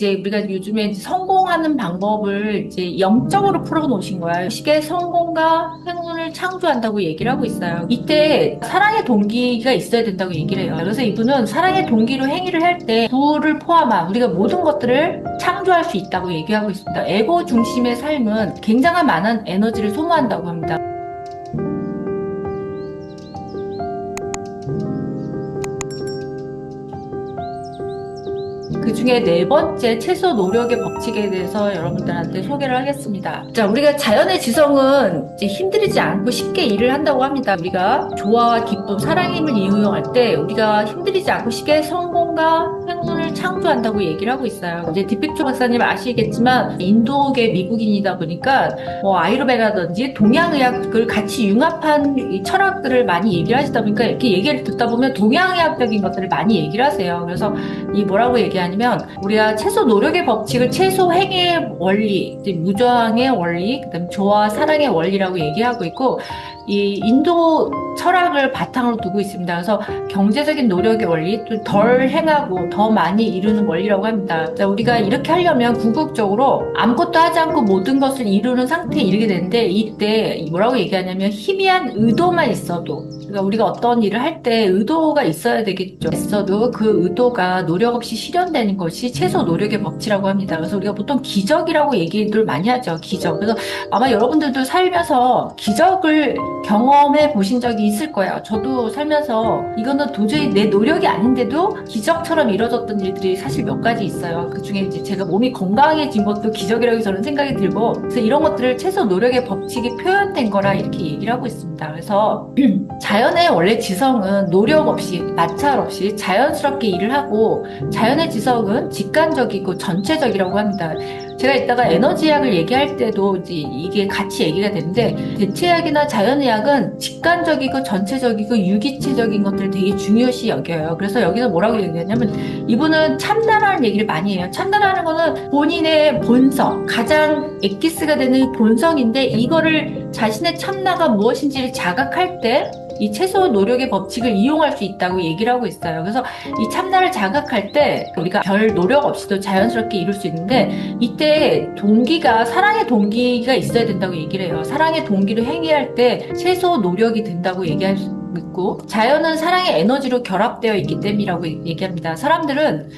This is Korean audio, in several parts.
이제 우리가 요즘에 이제 성공하는 방법을 이제 영적으로 풀어놓으신 거야. 쉽게 성공과 행운을 창조한다고 얘기를 하고 있어요. 이때 사랑의 동기가 있어야 된다고 얘기를 해요. 그래서 이분은 사랑의 동기로 행위를 할 때 부를 포함한 우리가 모든 것들을 창조할 수 있다고 얘기하고 있습니다. 에고 중심의 삶은 굉장한 많은 에너지를 소모한다고 합니다. 그 중에 네 번째 최소 노력의 법칙에 대해서 여러분들한테 소개를 하겠습니다. 자, 우리가 자연의 지성은 이제 힘들이지 않고 쉽게 일을 한다고 합니다. 우리가 조화와 기쁨, 사랑의 힘을 이용할 때 우리가 힘들이지 않고 쉽게 성공과 행운을 창조한다고 얘기를 하고 있어요. 이제 디픽조 박사님 아시겠지만 인도계 미국인이다 보니까 뭐 아유르베라든지 동양의학을 같이 융합한 이 철학들을 많이 얘기를 하시다 보니까 이렇게 얘기를 듣다 보면 동양의학적인 것들을 많이 얘기를 하세요. 그래서 이 뭐라고 얘기하냐면 우리가 최소 노력의 법칙을 최소 행의 원리, 무저항의 원리, 그다음 조화 사랑의 원리라고 얘기하고 있고 이 인도 철학을 바탕으로 두고 있습니다. 그래서 경제적인 노력의 원리, 또 덜 행하고 더 많이 이루는 원리라고 합니다. 우리가 이렇게 하려면 궁극적으로 아무것도 하지 않고 모든 것을 이루는 상태에 이르게 되는데 이때 뭐라고 얘기하냐면 희미한 의도만 있어도 그러니까 우리가 어떤 일을 할 때 의도가 있어야 되겠죠. 있어도 그 의도가 노력 없이 실현되는 것이 최소 노력의 법칙이라고 합니다. 그래서 우리가 보통 기적이라고 얘기들 많이 하죠. 기적. 그래서 아마 여러분들도 살면서 기적을 경험해 보신 적이 있을 거예요. 저도 살면서 이거는 도저히 내 노력이 아닌데도 기적처럼 이루어졌던 일들이 사실 몇 가지 있어요. 그 중에 이제 제가 몸이 건강해진 것도 기적이라고 저는 생각이 들고 그래서 이런 것들을 최소 노력의 법칙이 표현된 거라 이렇게 얘기를 하고 있습니다. 그래서 자연의 원래 지성은 노력 없이 마찰 없이 자연스럽게 일을 하고 자연의 지성은 직관적이고 전체적이라고 합니다. 제가 이따가 에너지학을 얘기할 때도 이제 이게 같이 얘기가 되는데 대체학이나 자연의학은 직관적이고 전체적이고 유기체적인 것들을 되게 중요시 여겨요. 그래서 여기서 뭐라고 얘기하냐면 이분은 참나라는 얘기를 많이 해요. 참나라는 거는 본인의 본성, 가장 엑기스가 되는 본성인데 이거를 자신의 참나가 무엇인지를 자각할 때 이 최소 노력의 법칙을 이용할 수 있다고 얘기를 하고 있어요. 그래서 이 참나를 자각할 때 우리가 별 노력 없이도 자연스럽게 이룰 수 있는데 이때 동기가 사랑의 동기가 있어야 된다고 얘기를 해요. 사랑의 동기를 행위할 때 최소 노력이 된다고 얘기할 수 있고 자연은 사랑의 에너지로 결합되어 있기 때문이라고 얘기합니다. 사람들은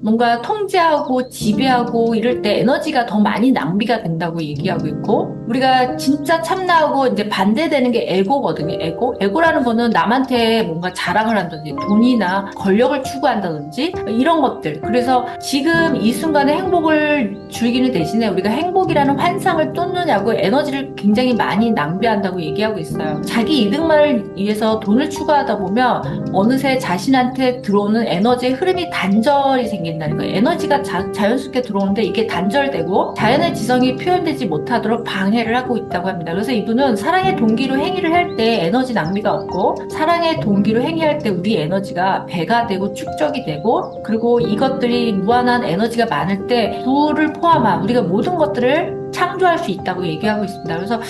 뭔가 통제하고 지배하고 이럴 때 에너지가 더 많이 낭비가 된다고 얘기하고 있고 우리가 진짜 참나하고 이제 반대되는 게 에고거든요. 에고라는 거는 남한테 뭔가 자랑을 한다든지 돈이나 권력을 추구한다든지 이런 것들. 그래서 지금 이 순간에 행복을 즐기는 대신에 우리가 행복이라는 환상을 쫓느냐고 에너지를 굉장히 많이 낭비한다고 얘기하고 있어요. 자기 이득만을 위해서 돈을 추구하다 보면 어느새 자신한테 들어오는 에너지의 흐름이 단절이 생긴다는 거예요. 에너지가 자연스럽게 들어오는데 이게 단절되고 자연의 지성이 표현되지 못하도록 방해를 하고 있다고 합니다. 그래서 이분은 사랑의 동기로 행위를 할 때 에너지 낭비가 없고 사랑의 동기로 행위할 때 우리 에너지가 배가 되고 축적이 되고 그리고 이것들이 무한한 에너지가 많을 때 부를 포함한 우리가 모든 것들을 창조할 수 있다고 얘기하고 있습니다. 그래서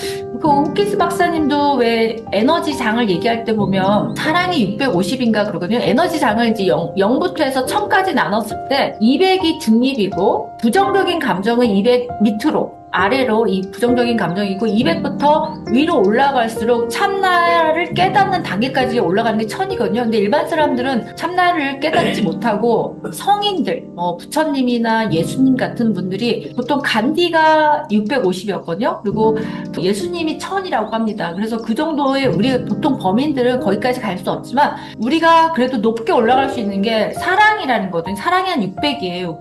그 호키스 박사님도 왜 에너지 장을 얘기할 때 보면 사랑이 650인가 그러거든요. 에너지 장을 이제 0부터 해서 1000까지 나눴을 때 200이 중립이고 부정적인 감정은 200 밑으로 아래로 이 부정적인 감정이고 200부터 위로 올라갈수록 참나를 깨닫는 단계까지 올라가는 게 1000이거든요. 근데 일반 사람들은 참나를 깨닫지 못하고 성인들, 부처님이나 예수님 같은 분들이 보통 간디가 650이었거든요. 그리고 예수님이 1000이라고 합니다. 그래서 그 정도의 우리 보통 범인들은 거기까지 갈 수 없지만 우리가 그래도 높게 올라갈 수 있는 게 사랑이라는 거거든요. 사랑이 한 600이에요.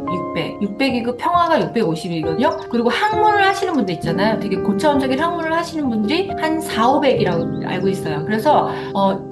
600이고 평화가 650이거든요. 그리고 학문을 하시는 분들 있잖아요. 되게 고차원적인 학문을 하시는 분들이 한 4, 500이라고 알고 있어요. 그래서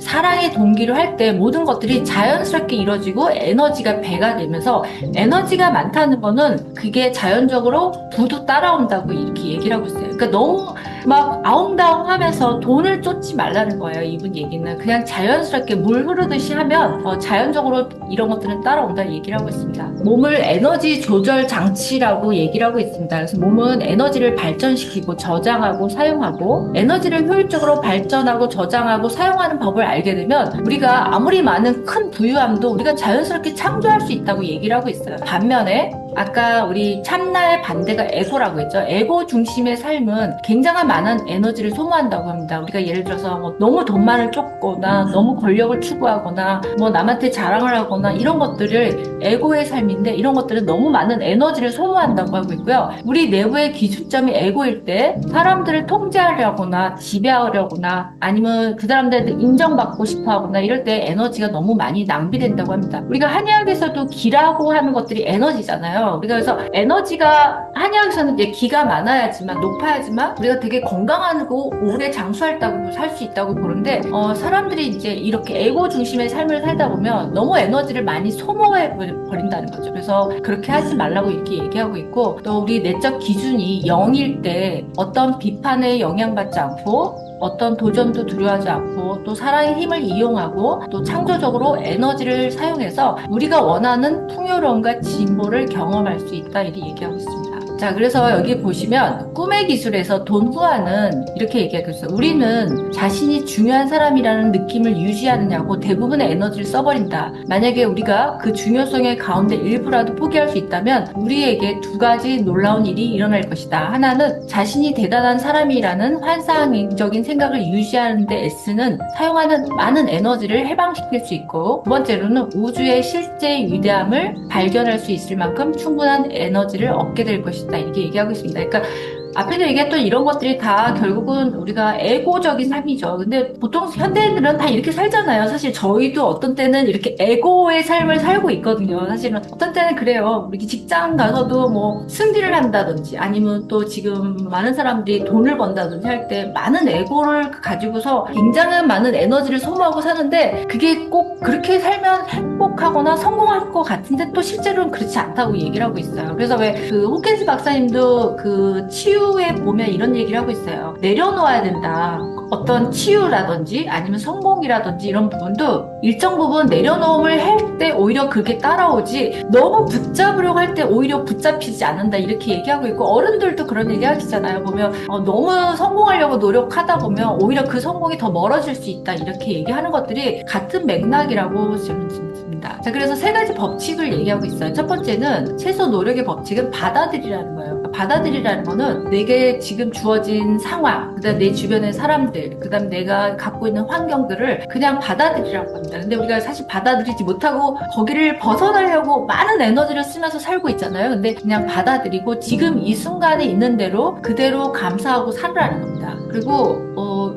사랑의 동기로 할 때 모든 것들이 자연스럽게 이루어지고 에너지가 배가 되면서 에너지가 많다는 거는 그게 자연적으로 부도 따라온다고 이렇게 얘기를 하고 있어요. 그러니까 너무 막 아웅다웅 하면서 돈을 쫓지 말라는 거예요. 이분 얘기는. 그냥 자연스럽게 물 흐르듯이 하면 자연적으로 이런 것들은 따라온다는 얘기를 하고 있습니다. 몸을 에너지 조절 장치라고 얘기를 하고 있습니다. 그래서 몸은 에너지를 발전시키고 저장하고 사용하고 에너지를 효율적으로 발전하고 저장하고 사용하는 법을 알게 되면 우리가 아무리 많은 큰 부유함도 우리가 자연스럽게 창조할 수 있다고 얘기를 하고 있어요. 반면에 아까 우리 참나의 반대가 에고라고 했죠. 에고 중심의 삶은 굉장한 많은 에너지를 소모한다고 합니다. 우리가 예를 들어서 뭐 너무 돈만을 쫓거나 너무 권력을 추구하거나 뭐 남한테 자랑을 하거나 이런 것들을 에고의 삶인데, 이런 것들은 너무 많은 에너지를 소모한다고 하고 있고요. 우리 내부의 기준점이 에고일 때 사람들을 통제하려거나 지배하려거나 아니면 그 사람들한테 인정받고 싶어 하거나 이럴 때 에너지가 너무 많이 낭비된다고 합니다. 우리가 한의학에서도 기라고 하는 것들이 에너지잖아요. 그래서 에너지가 한의학에서는 이제 기가 많아야지만, 높아야지만 우리가 되게 건강하고 오래 장수할다고 살 수 있다고 보는데, 사람들이 이제 이렇게 에고 중심의 삶을 살다 보면 너무 에너지를 많이 소모해 버린다는 거죠. 그래서 그렇게 하지 말라고 이렇게 얘기하고 있고, 또 우리 내적 기준이 0일 때 어떤 비판에 영향받지 않고 어떤 도전도 두려워하지 않고 또 사랑의 힘을 이용하고 또 창조적으로 에너지를 사용해서 우리가 원하는 풍요로움과 진보를 경험할 수 있다, 이렇게 얘기하고 있습니다. 자, 그래서 여기 보시면 꿈의 기술에서 돈후아는 이렇게 얘기하고 있어요. 우리는 자신이 중요한 사람이라는 느낌을 유지하느냐고 대부분의 에너지를 써버린다. 만약에 우리가 그 중요성의 가운데 일부라도 포기할 수 있다면 우리에게 두 가지 놀라운 일이 일어날 것이다. 하나는 자신이 대단한 사람이라는 환상적인 생각을 유지하는 데 애쓰는 사용하는 많은 에너지를 해방시킬 수 있고, 두 번째로는 우주의 실제 위대함을 발견할 수 있을 만큼 충분한 에너지를 얻게 될 것이다, 이렇게 얘기하고 있습니다. 그러니까 앞에서 얘기했던 이런 것들이 다 결국은 우리가 에고적인 삶이죠. 근데 보통 현대인들은 다 이렇게 살잖아요. 사실 저희도 어떤 때는 이렇게 에고의 삶을 살고 있거든요. 사실은 어떤 때는 그래요. 우리 직장 가서도 뭐 승진을 한다든지 아니면 또 지금 많은 사람들이 돈을 번다든지 할 때 많은 에고를 가지고서 굉장한 많은 에너지를 소모하고 사는데, 그게 꼭 그렇게 살면 행복하거나 성공할 것 같은데 또 실제로는 그렇지 않다고 얘기를 하고 있어요. 그래서 왜 그 호켄스 박사님도 그 치유에 보면 이런 얘기를 하고 있어요. 내려놓아야 된다. 어떤 치유라든지 아니면 성공이라든지 이런 부분도 일정 부분 내려놓음을 할 때 오히려 그렇게 따라오지, 너무 붙잡으려고 할 때 오히려 붙잡히지 않는다, 이렇게 얘기하고 있고, 어른들도 그런 얘기 하시잖아요. 보면 너무 성공하려고 노력하다 보면 오히려 그 성공이 더 멀어질 수 있다, 이렇게 얘기하는 것들이 같은 맥락이라고 저는 듭니다. 자, 그래서 세 가지 법칙을 얘기하고 있어요. 첫 번째는 최소 노력의 법칙은 받아들이라는 거예요. 받아들이라는 거는 내게 지금 주어진 상황, 그다음 내 주변의 사람들, 그다음 내가 갖고 있는 환경들을 그냥 받아들이라고 합니다. 근데 우리가 사실 받아들이지 못하고 거기를 벗어나려고 많은 에너지를 쓰면서 살고 있잖아요. 근데 그냥 받아들이고 지금 이 순간에 있는 대로 그대로 감사하고 살으라는 겁니다. 그리고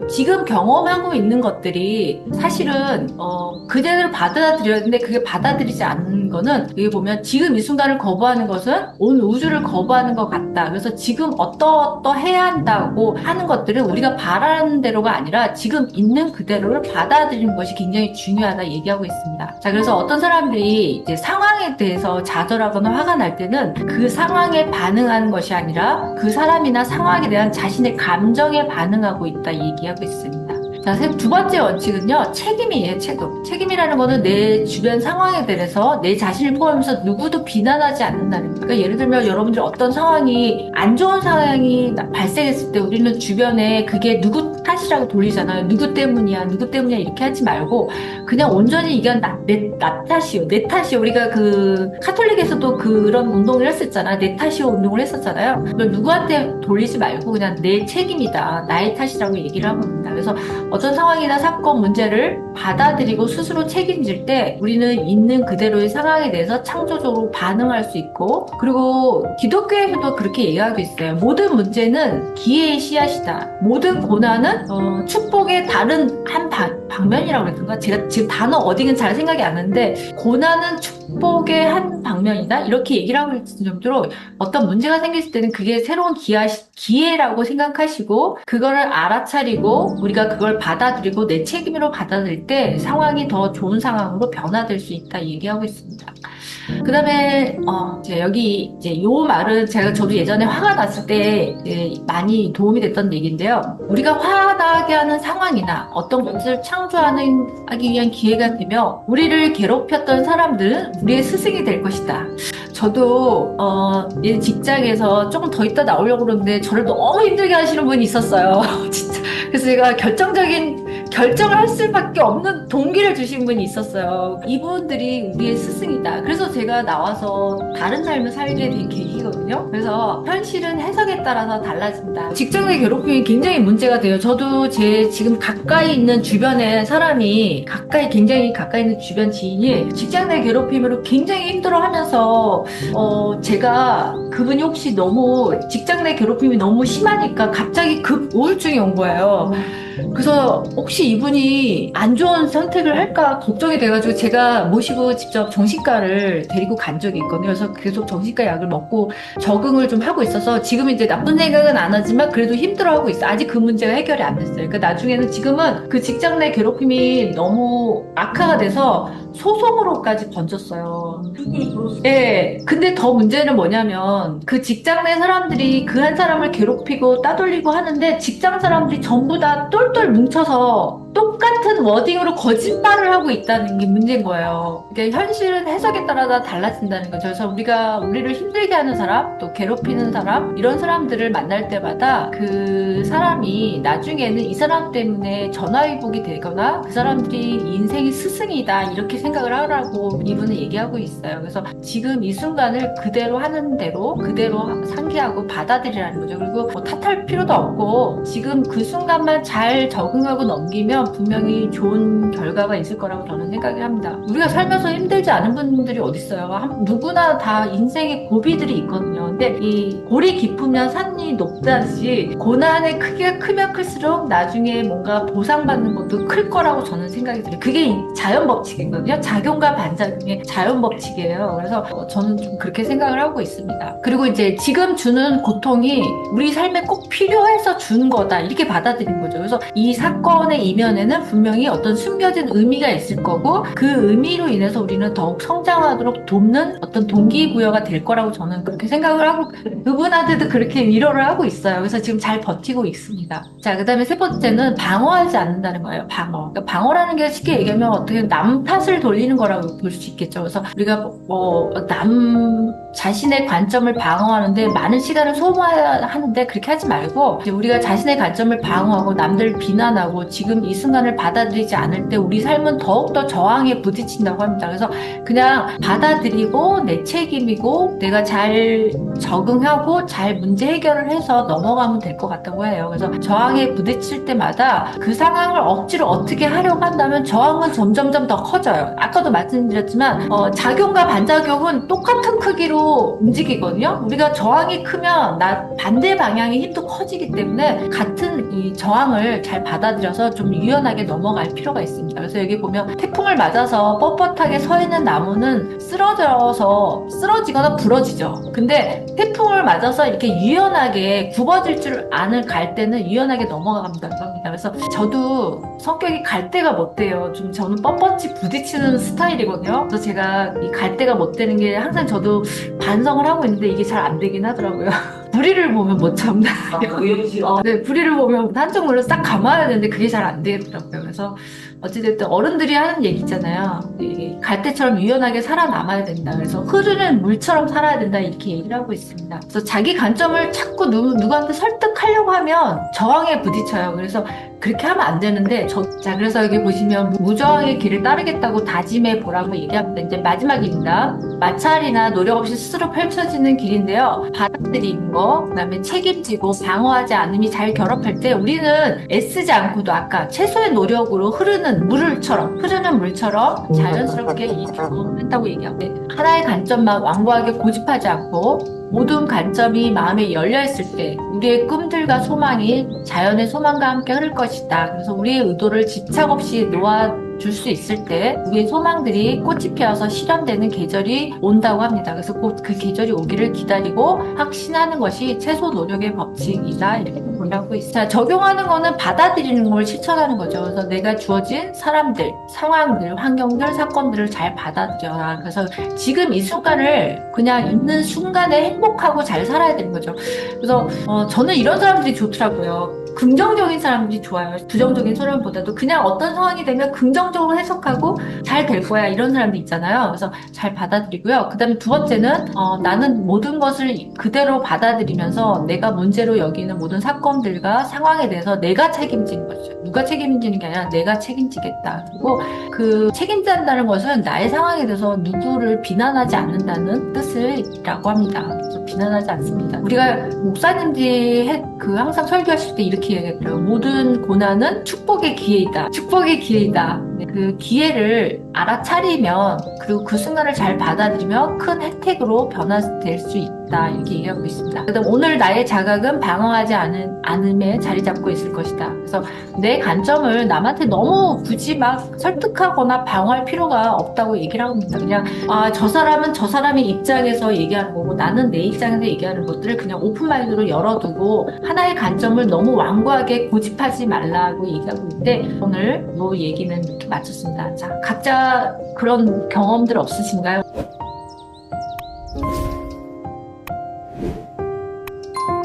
지금 경험하고 있는 것들이 사실은 그대로 받아들여야 되는데, 그게 받아들이지 않는 거는 여기 보면 지금 이 순간을 거부하는 것은 온 우주를 거부하는 것 같다. 그래서 지금 어떠해야 한다고 하는 것들은 우리가 바라는 대로가 아니라 지금 있는 그대로를 받아들이는 것이 굉장히 중요하다 얘기하고 있습니다. 자, 그래서 어떤 사람들이 이제 상황에 대해서 좌절하거나 화가 날 때는 그 상황에 반응하는 것이 아니라 그 사람이나 상황에 대한 자신의 감정에 반응하고 있다 얘기하고 있습니다. 자, 두 번째 원칙은요, 책임이에요. 책임이라는 거는 내 주변 상황에 대해서 내 자신을 포함해서 누구도 비난하지 않는다는 거예요. 그러니까 예를 들면 여러분들 어떤 상황이, 안 좋은 상황이 발생했을 때 우리는 주변에 그게 누구 탓이라고 돌리잖아요. 누구 때문이야 이렇게 하지 말고 그냥 온전히 이건 나 탓이요, 내 탓이요. 우리가 그 카톨릭에서도 그런 운동을 했었잖아요. 내 탓이요 운동을 했었잖아요. 그걸 누구한테 돌리지 말고 그냥 내 책임이다, 나의 탓이라고 얘기를 하고 있습니다. 그래서 어떤 상황이나 사건, 문제를 받아들이고 스스로 책임질 때 우리는 있는 그대로의 상황에 대해서 창조적으로 반응할 수 있고, 그리고 기독교에서도 그렇게 얘기하고 있어요. 모든 문제는 기회의 씨앗이다. 모든 고난은 축복의 다른 한 방면이라고 그랬던가? 제가 지금 단어 어디는 잘 생각이 안 나는데, 고난은 축복의 한 방면이다, 이렇게 얘기를 하고 있을 정도로 어떤 문제가 생겼을 때는 그게 새로운 기회라고 생각하시고 그거를 알아차리고 우리가 그걸 받아들이고 내 책임으로 받아들일 때 상황이 더 좋은 상황으로 변화될 수 있다 얘기하고 있습니다. 그 다음에 여기 이제 요 말은 저도 예전에 화가 났을 때 많이 도움이 됐던 얘기인데요. 우리가 화나게 하는 상황이나 어떤 것을 창조하기 위한 기회가 되며 우리를 괴롭혔던 사람들은 우리의 스승이 될 것이다. 저도 직장에서 조금 더 있다 나오려고 그러는데 저를 너무 힘들게 하시는 분이 있었어요. 진짜. 그래서 제가 결정적인 결정을 할 수밖에 없는 동기를 주신 분이 있었어요. 이분들이 우리의 스승이다. 그래서 제가 나와서 다른 삶을 살게 된 계기거든요. 그래서 현실은 해석에 따라서 달라진다. 직장 내 괴롭힘이 굉장히 문제가 돼요. 저도 제 지금 가까이 있는 주변에 사람이 굉장히 가까이 있는 주변 지인이 직장 내 괴롭힘으로 굉장히 힘들어하면서 제가 그분이 혹시 너무 직장 내 괴롭힘이 너무 심하니까 갑자기 급 우울증이 온 거예요. 그래서 혹시 이분이 안 좋은 선택을 할까 걱정이 돼가지고 제가 모시고 직접 정신과를 데리고 간 적이 있거든요. 그래서 계속 정신과 약을 먹고 적응을 좀 하고 있어서 지금 이제 나쁜 생각은 안 하지만 그래도 힘들어하고 있어요. 아직 그 문제가 해결이 안 됐어요. 그러니까 나중에는 지금은 그 직장 내 괴롭힘이 너무 악화가 돼서 소송으로까지 번졌어요. 예. 근데 더 문제는 뭐냐면 그 직장 내 사람들이 그 한 사람을 괴롭히고 따돌리고 하는데 직장 사람들이 전부 다 똘똘 뭉쳐서 똑같은 워딩으로 거짓말을 하고 있다는 게 문제인 거예요. 그러니까 현실은 해석에 따라 다 달라진다는 거죠. 그래서 우리를 힘들게 하는 사람, 또 괴롭히는 사람, 이런 사람들을 만날 때마다 그 사람이 나중에는 이 사람 때문에 전화위복이 되거나 그 사람들이 인생의 스승이다 이렇게 생각을 하라고 이분은 얘기하고 있어요. 그래서 지금 이 순간을 그대로 하는 대로 그대로 상기하고 받아들이라는 거죠. 그리고 뭐 탓할 필요도 없고 지금 그 순간만 잘 적응하고 넘기면 분명히 좋은 결과가 있을 거라고 저는 생각을 합니다. 우리가 살면서 힘들지 않은 분들이 어딨어요. 누구나 다 인생에 고비들이 있거든요. 근데 이 골이 깊으면 산이 높다듯이 고난의 크기가 크면 클수록 나중에 뭔가 보상받는 것도 클 거라고 저는 생각이 들어요. 그게 자연 법칙이거든요. 작용과 반작용의 자연 법칙이에요. 그래서 저는 좀 그렇게 생각을 하고 있습니다. 그리고 이제 지금 주는 고통이 우리 삶에 꼭 필요해서 주는 거다 이렇게 받아들인 거죠. 그래서 이 사건의 이면에는 분명히 어떤 숨겨진 의미가 있을 거고 그 의미로 인해서 우리는 더욱 성장하도록 돕는 어떤 동기부여가 될 거라고 저는 그렇게 생각을 하고 그분한테도 그렇게 위로를 하고 있어요. 그래서 지금 잘 버티고 있습니다. 자, 그 다음에 세 번째는 방어하지 않는다는 거예요. 방어. 그러니까 방어라는 게 쉽게 얘기하면 어떻게 남 탓을 돌리는 거라고 볼 수 있겠죠. 그래서 우리가 남 자신의 관점을 방어하는데 많은 시간을 소모하는데 그렇게 하지 말고 우리가 자신의 관점을 방어하고 남들을 비난하고 지금 이 순간을 받아들이지 않을 때 우리 삶은 더욱더 저항에 부딪힌다고 합니다. 그래서 그냥 받아들이고 내 책임이고 내가 잘 적응하고 잘 문제 해결을 해서 넘어가면 될 것 같다고 해요. 그래서 저항에 부딪힐 때마다 그 상황을 억지로 어떻게 하려고 한다면 저항은 점점점 더 커져요. 아까도 말씀드렸지만 작용과 반작용은 똑같은 크기로 움직이거든요. 우리가 저항이 크면 반대 방향의 힘도 커지기 때문에 같은 이 저항을 잘 받아들여서 좀 유연하게 넘어갈 필요가 있습니다. 그래서 여기 보면 태풍을 맞아서 뻣뻣하게 서 있는 나무는 쓰러지거나 부러지죠. 근데 태풍을 맞아서 이렇게 유연하게 굽어질 줄 아는 갈대는 유연하게 넘어간다고 합니다. 그래서 저도 성격이 갈대가 못 돼요. 저는 뻣뻣이 부딪히는 스타일이거든요. 그래서 제가 이 갈대가 못 되는 게 항상 저도 반성을 하고 있는데 이게 잘 안 되긴 하더라고요. 불의를 보면 못 참다. 네, 불의를 보면 한쪽 눈을 싹 감아야 되는데 그게 잘 안 되겠더라고요. 그래서 어찌됐든 어른들이 하는 얘기 있잖아요. 갈대처럼 유연하게 살아남아야 된다. 그래서 흐르는 물처럼 살아야 된다. 이렇게 얘기를 하고 있습니다. 그래서 자기 관점을 자꾸 누구한테 설득하려고 하면 저항에 부딪혀요. 그래서 그렇게 하면 안 되는데 자, 그래서 여기 보시면 무저항의 길을 따르겠다고 다짐해 보라고 얘기합니다. 이제 마지막입니다. 마찰이나 노력 없이 스스로 펼쳐지는 길인데요. 받아들이는 거, 그다음에 책임지고 방어하지 않음이 잘 결합할 때 우리는 애쓰지 않고도 아까 최소의 노력으로 흐르는 물처럼 자연스럽게 이겨냈다고 얘기합니다. 하나의 관점만 완고하게 고집하지 않고 모든 관점이 마음에 열려있을 때 우리의 꿈들과 소망이 자연의 소망과 함께 흐를 것이다. 그래서 우리의 의도를 집착 없이 놓아줄 수 있을 때 우리의 소망들이 꽃이 피어서 실현되는 계절이 온다고 합니다. 그래서 곧 그 계절이 오기를 기다리고 확신하는 것이 최소 노력의 법칙이다. 이렇게 보라고 있어요. 자, 적용하는 거는 받아들이는 걸 실천하는 거죠. 그래서 내가 주어진 사람들, 상황들, 환경들, 사건들을 잘 받아들여라. 그래서 지금 이 순간을 그냥 있는 순간에 행복하고 잘 살아야 되는 거죠. 그래서 저는 이런 사람들이 좋더라고요. 긍정적인 사람들이 좋아요. 부정적인 사람보다도 그냥 어떤 상황이 되면 긍정적으로 해석하고 잘 될 거야 이런 사람들 있잖아요. 그래서 잘 받아들이고요. 그다음에 두 번째는 나는 모든 것을 그대로 받아들이면서 내가 문제로 여기는 모든 사건들과 상황에 대해서 내가 책임지는 거죠. 누가 책임지는 게 아니라 내가 책임지겠다. 그리고 그 책임진다는 것은 나의 상황에 대해서 누구를 비난하지 않는다는 뜻이라고 합니다. 그래서 비난하지 않습니다. 우리가 목사님들이 항상 설교하실 때 이렇게 얘기해요. 모든 고난은 축복의 기회이다. 축복의 기회이다. 그 기회를 알아차리면 그리고 그 순간을 잘 받아들이면 큰 혜택으로 변화될 수 있다. 이렇게 얘기하고 있습니다. 그다음 오늘 나의 자각은 방어하지 않음에 자리 잡고 있을 것이다. 그래서 내 관점을 남한테 너무 굳이 막 설득하거나 방어할 필요가 없다고 얘기를 하고 있습니다. 그냥 저 사람은 저 사람의 입장에서 얘기하는 거고 나는 내 입장에서 얘기하는 것들을 그냥 오픈마인드로 열어두고 하나의 관점을 너무 완고하게 고집하지 말라고 얘기하고 있는데 오늘 이 얘기는 이렇게 마쳤습니다. 자, 각자 그런 경험들 없으신가요?